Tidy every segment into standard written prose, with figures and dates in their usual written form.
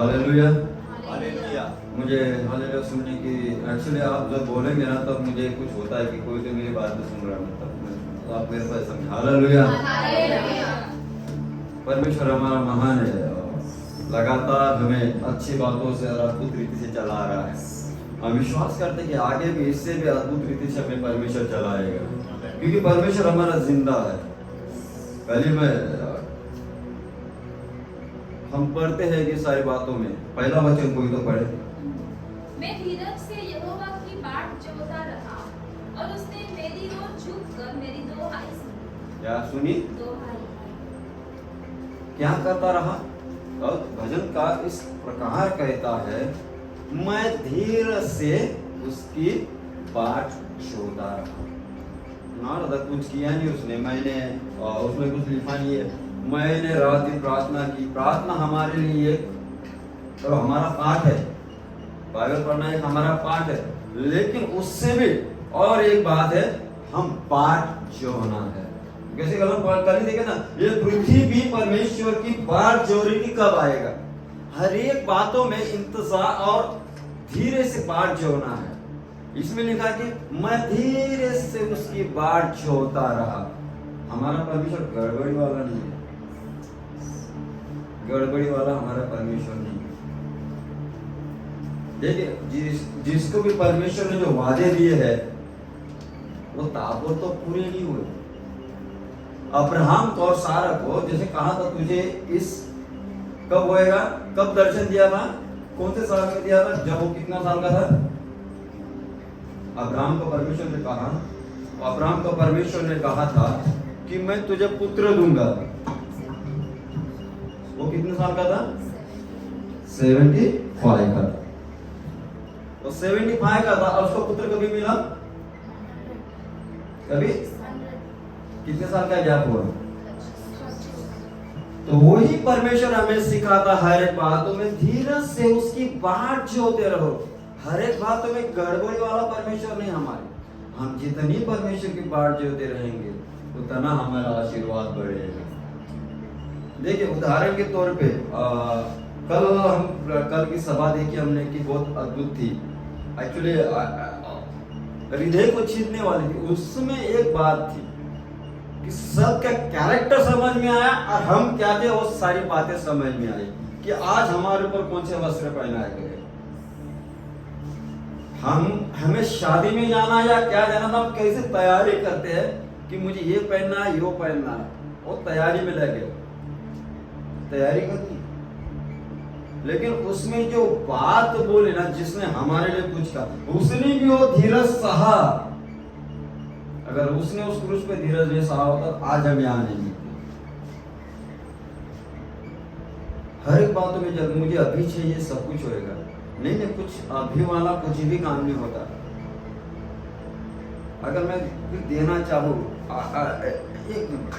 Hallelujah. Hallelujah. मुझे hallelujah सुनने की एक्चुअली आप जब बोलेंगे ना तब मुझे कुछ होता है कि कोई तो मेरी बात सुन रहा है, तो आप मेरे पास समझ। हालेलुया। परमेश्वर हमारा महान है, लगातार हमें अच्छी बातों से और अद्भुत रीति से चला आ रहा है। हम विश्वास करते हैं कि आगे भी इससे भी अद्भुत रीति से हमें परमेश्वर चलाएगा, क्योंकि परमेश्वर हमारा जिंदा है। पहले में हम पढ़ते हैं कि सारी बातों में पहला वचन कोई तो पढ़े। मैं धीरज से यहोवा की बाट जोहता रहा और उसने मेरी ओर झुककर मेरी दुहाई सुनी। क्या सुनी? दुहाई। क्या करता रहा? और भजन का इस प्रकार कहता है, मैं धीरज से उसकी बाट जोहता रहा। ना कुछ किया नहीं उसने, मैंने उसमें कुछ लिखा नहीं है। मैंने रात दिन प्रार्थना की। प्रार्थना हमारे लिए तो हमारा पाठ है, बाइबल पढ़ना एक हमारा पाठ है, लेकिन उससे भी और एक बात है, हम बाट जोहना है। कैसे कल ही देखे ना, ये पृथ्वी भी परमेश्वर की बाट जोड़ेगी। कब आएगा? हर एक बातों में इंतजार और धीरे से बाट जोड़ना है। इसमें लिखा कि मैं धीरे से उसकी बाट जोहता रहा। हमारा परमेश्वर गड़बड़ी वाला नहीं है, गड़बड़ी वाला हमारा परमेश्वर नहीं है। देखिए, जिसको भी परमेश्वर ने जो वादे दिए हैं वो ताबोर तो पूरे नहीं हुए। अब्राहम को और सारा को जैसे कहा था, तुझे इस कब होएगा, कब दर्शन दिया था, कौन से साल में दिया था, जब वो कितना साल का था? अब्राहम को परमेश्वर ने कहा, अब्राहम को परमेश्वर ने कहा था कि मैं तुझे पुत्र दूंगा। वो कितने साल का था? 75 का था। तो 75 का था और उसको पुत्र कभी मिला? कभी? कितने साल का गैप हुआ? तो वही परमेश्वर हमें सिखाता, हर एक बातों में धीरज से उसकी बाट जोहते रहो। हर एक बातों में गड़बड़ी वाला परमेश्वर नहीं हमारे। हम जितनी परमेश्वर की बाट जोहते रहेंगे उतना हमारा आशीर्वाद बढ़ेगा। देखिए, उदाहरण के तौर पे कल की सभा देखी हमने कि बहुत अद्भुत थी। एक्चुअली हृदय को छीनने वाली थी। उसमें एक बात थी कि सबका कैरेक्टर समझ में आया और हम क्या थे वो सारी बातें समझ में आई कि आज हमारे ऊपर कौन से वस्त्र पहनाए गए। हमें शादी में जाना या क्या जाना था, हम कैसे तैयारी करते हैं कि मुझे ये पहनना है, ये पहनना है, वो तैयारी में लगे, तैयारी करनी। लेकिन उसमें जो बात बोले ना, जिसने हमारे लिए कुछ कहा, उसने भी वो धीरज सहा। अगर उसने उस क्रूस पे धीरज नहीं सहा होता तो आज हम यहाँ नहीं। हर एक बातों में जब मुझे अभी चाहिए सब कुछ होएगा, नहीं, कुछ अभी वाला कुछ भी काम नहीं होता। अगर मैं कुछ देना चाहूँ, एक मिनट,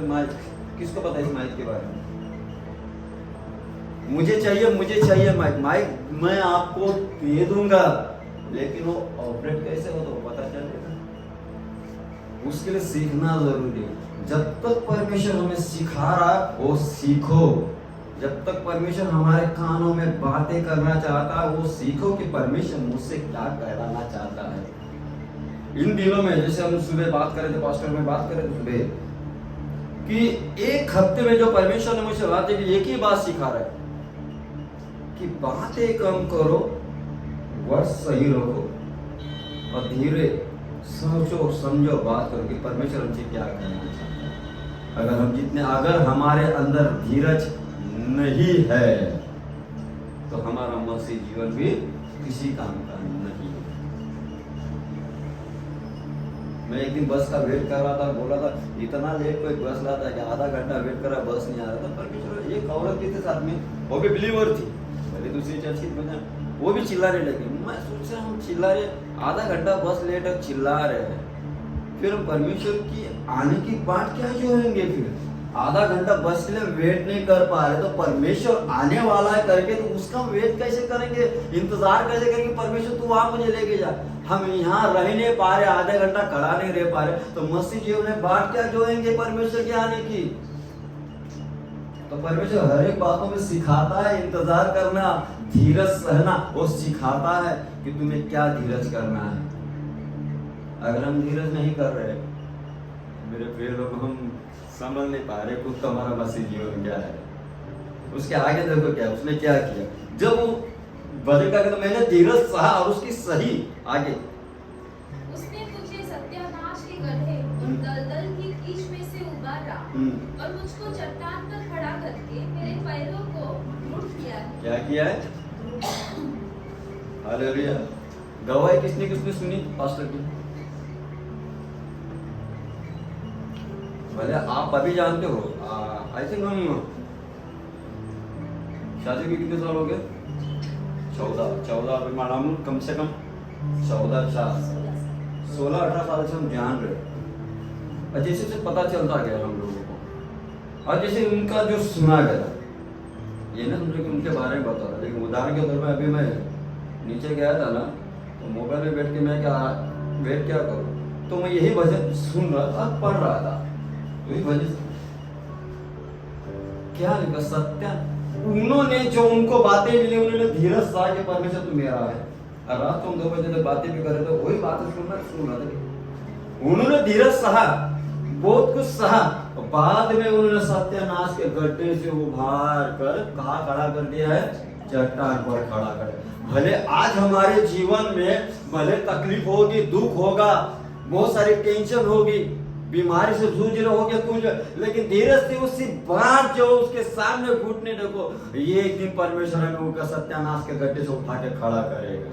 माइक किसको पता है इस माइक के बारे में? मुझे चाहिए माइक मैं आपको दे दूंगा, लेकिन वो ऑपरेट कैसे हो तो पता चलेगा। उसके लिए सीखना जरूरी है। जब तक परमेश्वर हमें सिखा रहा है वो सीखो। जब तक परमेश्वर हमारे कानों में बातें करना चाहता है वो सीखो कि परमेश्वर मुझसे क्या कहना चाहता है। इन दिनों में जैसे हम सुबह बात कर रहे थे, पास्टर में बात कर रहे थे सुबह कि एक हफ्ते में जो परमेश्वर ने मुझे बात की एक ही बात सिखा रहा है कि बातें कम करो, वर्ड सही रखो और धीरे सोचो समझो बात करो कि परमेश्वर हमसे क्या कहना चाहता है। अगर हमारे अंदर धीरज नहीं है तो हमारा मसीह जीवन भी किसी काम का नहीं है। मैं एक दिन बस का वेट कर रहा था, बोला था इतना लेट कोई बस लाता है कि आधा घंटा वेट करा, बस नहीं आ रहा था। परमेश्वर, एक औरत भी थी साथ में, वो भी बिलीवर थी, पहले दूसरी चर्च की बना, वो भी चिल्ला रहे। लगे मैं सोच रहा हूँ चिल्ला रहे, आधा घंटा बस लेट है, चिल्ला रहे हैं, फिर हम परमेश्वर की आने की बात क्या जोड़ेंगे? फिर आधा घंटा बस के लिए वेट नहीं कर पा रहे तो परमेश्वर आने वाला है करके तो उसका वेट कैसे करेंगे, इंतजार कैसे करेंगे? परमेश्वर तू वहां मुझे लेके जा। हम यहाँ रह नहीं पा रहे, आधा घंटा खड़ा नहीं रह पा रहे, तो मसीह जीवन में बात क्या जोड़ेंगे परमेश्वर के आने की? तो परमेश्वर हर एक बातों में सिखाता है इंतजार करना, धीरज सहना। वो सिखाता है कि तुम्हें क्या धीरज करना है। अगर हम धीरज नहीं कर रहे, मेरे प्रिय लोग, हम समझ नहीं पा रहे खुद हमारा मसीह जीवन क्या है। उसके आगे देखो क्या उसने क्या किया। जब वो भजन का, तो मैंने धीरज सहा और उसकी सही आगे उसने मुझे सत्यानाश के गड्ढे और दलदल की कीच में से उबारा और मुझको चट्टान पर खड़ा करके मेरे पैरों को दृढ़ किया है। क्या किया है? हालेलुया। गवाही किसने किसने सुनी? पास्टर की। भले आप अभी जानते हो, आई थिंक हम शादी के कितने साल हो गए? 14 अभी मालूम, कम से कम 14 साल, 16-18 साल से हम जान रहे। और जैसे से पता चलता गया हम लोगों को, और जैसे उनका जो सुना गया, ये ना मुझे उनके बारे में बता रहा। लेकिन उदाहरण के तौर पर अभी मैं नीचे गया था ना, तो मोबाइल में बैठ के मैं क्या वेट क्या करूँ, तो मैं यही भजन सुन रहा था, पढ़ रहा था। यही भजन क्या लिखा? सत्य। उन्होंने जो उनको बातें मिली, उन्होंने धीरज सहा के परमेश्वर तू मेरा है। और रात को 2 बजे तक बातें भी कर रहे थे, वही बातें सुन रहा था। उन्होंने धीरज सहा, बहुत कुछ सहा। बाद में उन्होंने सत्यानाश के गड्ढे से उभार कर कहाँ खड़ा कर दिया है? चट्टान पर खड़ा कर। भले आज हमारे जीवन में भले तकलीफ होगी, दुख होगा, बहुत सारी टेंशन होगी, बीमारी से जूझ रहे हो गया कुछ, लेकिन धीरज से उसी बात जो उसके सामने घुटने देखो, ये एक दिन परमेश्वर हमें उनका सत्यानाश के गड्ढे से उठा के खड़ा करेगा।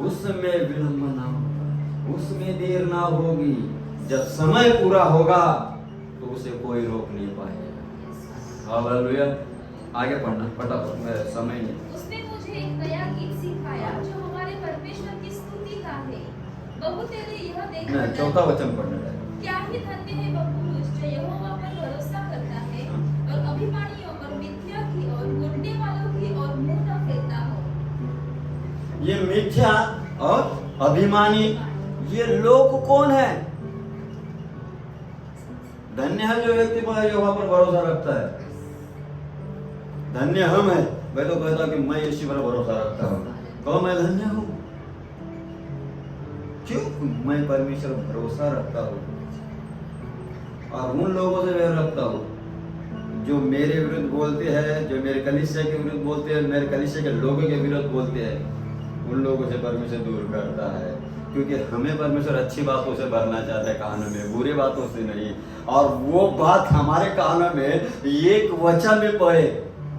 उसमें विलंब ना होगा, उसमें देर ना होगी। जब समय पूरा होगा तो उसे कोई रोक नहीं पाएगा। हालेलुया। आगे पढ़ना फटाफट, मेरा समय नहीं। उसने मुझे एक नया गीत सिखाया जो हमारे परमेश्वर की स्तुति का है। बहु तेरे यह देखकर 4 वचन पढ़ना है। क्या ही धन्य है वह पुरुष जो यहोवा पर भरोसा करता है और अभिमानियों और मिथ्या की और मुड़ने वालों की और मुंह न फेरता हो। ये मिथ्या और अभिमानी, ये लोग कौन है? धन्य है जो व्यक्ति पर यहोवा पर भरोसा रखता है। धन्य हम है। मैं तो कहता कि मैं यीशु पर भरोसा रखता हूँ। कहो मैं धन्य हूँ। क्यों? मैं परमेश्वर पर भरोसा रखता हूँ और उन लोगों से वैर रखता हूँ जो मेरे विरुद्ध बोलते हैं, जो मेरे कलीसिया के विरुद्ध बोलते हैं, मेरे कलीसिया के लोगों के विरुद्ध बोलते हैं। उन लोगों से परमेश्वर दूर करता है, क्योंकि हमें परमेश्वर अच्छी बातों से भरना चाहता है, कानों में बुरी बातों से नहीं। और वो बात हमारे कानों में एक वचन में पड़े,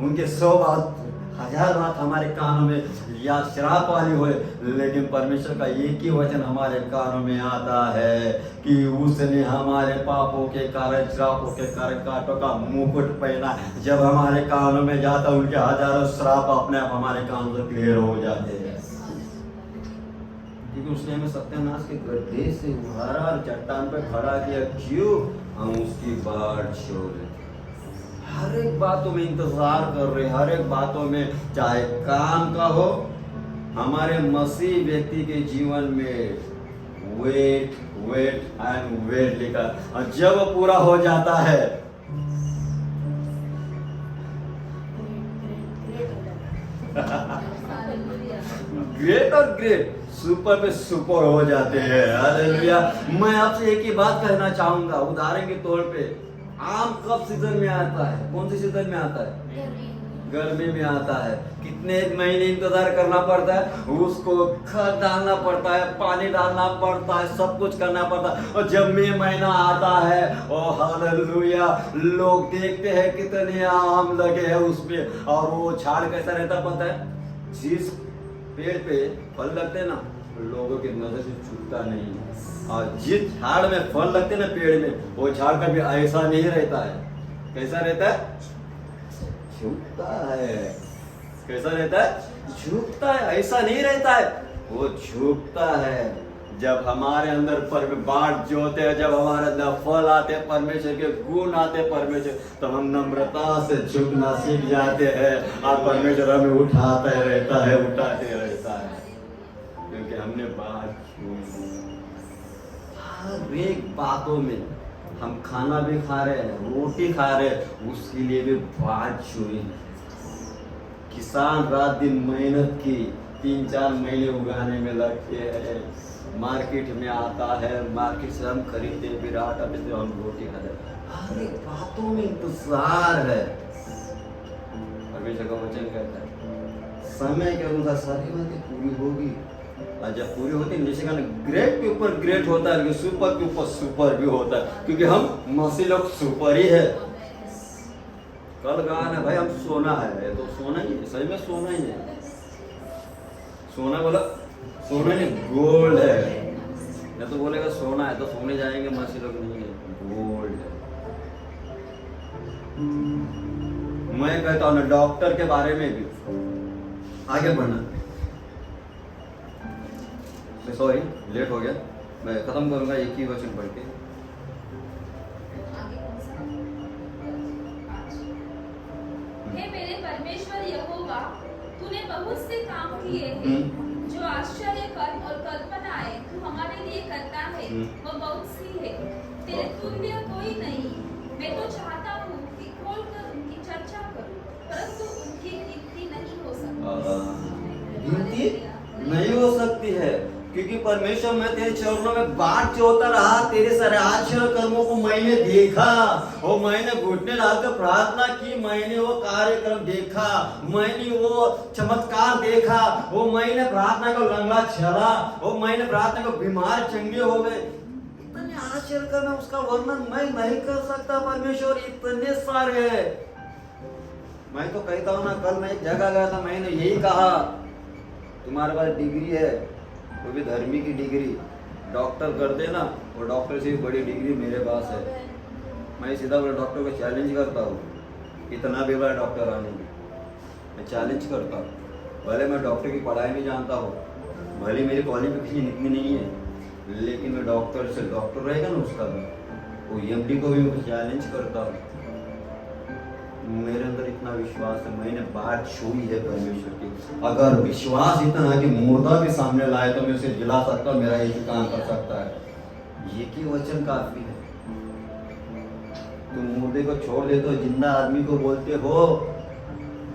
उनके 100 बात 1000 बात हमारे कानों में या श्राप वाली हो, लेकिन परमेश्वर का एक ही वचन हमारे कानों में आता है कि उसने हमारे पापों के कारण, श्रापों के कारण कांटों का मुकुट पहना। जब हमारे कानों में जाता, उनके हजारों श्राप अपने आप हमारे कानों से क्लियर हो जाते हैं, क्योंकि उसने हमें सत्यानाश के गड्ढे से उभारा और चट्टान पर खड़ा किया। क्यों? हम उसकी बाट छोड़े। हर एक बातों में इंतजार कर रहे, हर एक बातों में, चाहे काम का हो, हमारे मसीह व्यक्ति के जीवन में वेट वेट एंड वेट लिखा। और जब पूरा हो जाता है, ग्रेट और ग्रेट, सुपर पे सुपर हो जाते हैं। हालेलुया। मैं आपसे एक ही बात कहना चाहूंगा, उदाहरण के तौर पे, आम कब सीजन में आता है? कौन सी सीजन में आता है? गर्मी में आता है। कितने महीने इंतजार करना पड़ता है, उसको खाद डालना पड़ता है, पानी डालना पड़ता है, सब कुछ करना पड़ता है। और जब मई महीना आता है, ओ हालेलुया, लोग देखते हैं कितने आम लगे हैं उसमें। और वो झाड़ कैसा रहता पता है? जिस पेड़ पे फल लगते हैं ना, लोगों की नजर से छूटता नहीं। और जिस झाड़ में फल लगते ना पेड़ में, वो झाड़ कभी ऐसा नहीं रहता है। कैसा रहता है? झुकता है। कैसा रहता है? झुकता है, ऐसा नहीं रहता है, वो झुकता है। जब हमारे अंदर बाट जो होते हैं, जब हमारे अंदर फल आते हैं, परमेश्वर के गुण आते हैं परमेश्वर, तो हम नम्रता से झुकना सीख जाते हैं और परमेश्वर हमें उठाते रहता है, उठाते रहता है, क्योंकि हमने बात हर एक बातों में हम खाना भी खा रहे हैं, रोटी खा रहे हैं, उसके लिए भी बात छुई है। किसान रात दिन मेहनत की 3-4 महीने उगाने में लगते हैं, मार्केट में आता है, मार्केट से हम खरीदते फिर आटा बेचते हम रोटी खाते हैं। हर एक बातों में इंतजार है। परमेश्वर का वचन कहता है समय के अनुसार सारी बातें पूरी होगी, और जब पूरी होती है जैसे ग्रेट के ऊपर ग्रेट होता है, सुपर के ऊपर सुपर भी होता है, क्योंकि हम मसीह लोग सुपर ही है। कल गाना है भाई हम सोना है, तो सोना ही है, सही में सोना ही है। सोना बोला सोना नहीं गोल्ड है, या तो बोलेगा सोना है तो सोने जाएंगे, मसीह लोग नहीं है, गोल्ड है। मैं कहता हूँ ना डॉक्टर के बारे में भी आगे बढ़ना, सॉरी लेट हो गया, मैं खत्म करूंगा एक ही वचन पढ़ के। हे मेरे परमेश्वर यहोवा, तूने बहुत से काम किए हैं, जो आश्चर्य कर्म और कल्पनाएं तू हमारे लिए करता है वो बहुत सी है, तेरे तुल्य कोई नहीं। मैं तो चाहता हूँ कि खोलकर उनकी चर्चा करूं, परंतु उनकी गिनती नहीं हो सकती। गिनती नहीं हो सकती है, क्योंकि परमेश्वर मैं तेरे चरणों में बाट जोता रहा, तेरे सारे आश्चर्य कर्मों को मैंने देखा, वो मैंने घुटने डालकर प्रार्थना की, मैंने वो कार्यक्रम देखा, मैंने वो चमत्कार देखा, वो मैंने प्रार्थना को लंगा चला, वो मैंने प्रार्थना को बीमार चंगे हो गए। इतने आश्चर्य कर्म उसका वर्णन मैं नहीं कर सकता, परमेश्वर इतने सारे है। मैं तो कहता हूँ ना, कल मैं एक जगह गया था, मैंने यही कहा तुम्हारे पास डिग्री है, वो भी धर्मी की डिग्री, डॉक्टर करते ना, वो डॉक्टर से भी बड़ी डिग्री मेरे पास है। मैं सीधा बोला डॉक्टर को चैलेंज करता हूँ, इतना भी बड़ा डॉक्टर आने की मैं चैलेंज करता हूँ। भले मैं डॉक्टर की पढ़ाई नहीं जानता हूँ, भले मेरी क्वालिफिकेशन इतनी नहीं है, लेकिन मैं डॉक्टर से डॉक्टर रहेगा ना उसका भी, वो एमडी को भी मैं चैलेंज करता हूँ। मेरे अंदर इतना विश्वास है, मैंने बात छुई है परमेश्वर की। अगर विश्वास इतना है कि मुर्दा भी सामने लाए तो मैं उसे जिला सकता हूँ, मेरा एक ही काम कर सकता है, ये की वचन काफी है। तुम मुर्दे को छोड़ देते हो, जिंदा आदमी को बोलते हो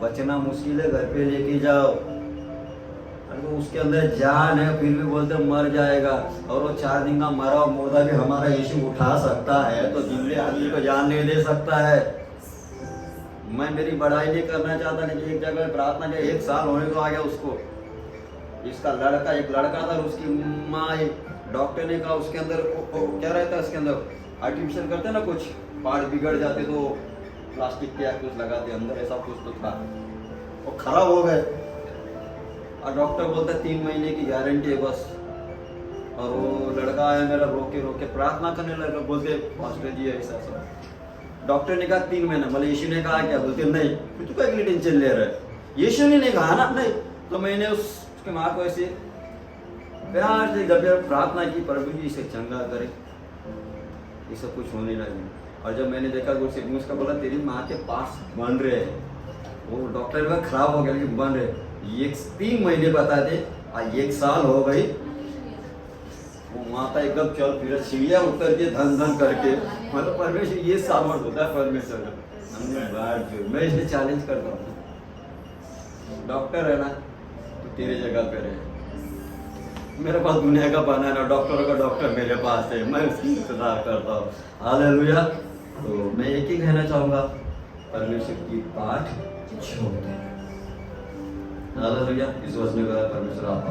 बचना मुश्किल है, घर पे लेके जाओ, अरे तो उसके अंदर जान है, फिर भी बोलते मर जाएगा, और वो 4 दिन का मरा हुआ मुर्दा भी हमारा यीशु उठा सकता है, तो जिंदे आदमी को जान नहीं दे सकता है। मैं मेरी बढ़ाई नहीं करना चाहता, लेकिन एक जगह प्रार्थना के 1 साल होने को आ गया उसको, इसका लड़का एक लड़का था, उसकी माँ डॉक्टर ने कहा उसके अंदर क्या रहता है, इसके अंदर आर्टिफिशियल करते ना कुछ पार्ट बिगड़ जाते तो प्लास्टिक के या कुछ लगाते अंदर, ऐसा कुछ तो था, वो खराब हो गए, और डॉक्टर बोलता 3 महीने की गारंटी है बस। और वो लड़का आया मेरा, रोके रोके प्रार्थना करने लगा, बोलते पास्टर जी ऐसा ऐसा। डॉक्टर ने कहा 3 महीना, बोले यीशु ने कहा क्या, बोलते नहीं तू क्या टेंशन ले रहा है, यीशु ने नहीं कहा ना, नहीं। तो मैंने उसके माँ को ऐसे प्यार से जब प्रार्थना की, प्रभु जी इसे चंगा करे, ये सब कुछ होने लगे। और जब मैंने देखा उसका बोला तेरी माँ के पास बन रहे हैं, वो डॉक्टर का खराब हो गया लेकिन बन रहे, ये 3 महीने बता दे, 1 साल हो गई, वो माता एकदम चल फिर सीढ़ियाँ उतर के धन धन करके, मतलब परमेश्वर ये सामर्थ होता है परमेश्वर का। हमने बात जो मैं इसे चैलेंज करता हूँ, डॉक्टर है ना तो तेरे जगह पे रहे, मेरे पास दुनिया का बना है, डॉक्टरों का डॉक्टर मेरे पास है, मैं उसकी इंतजार करता हूँ। हालेलुया। तो मैं एक ही कहना चाहूँगा, परमेश्वर की बात छोड़ दें। हालेलुया। इस वचन का परमेश्वर आप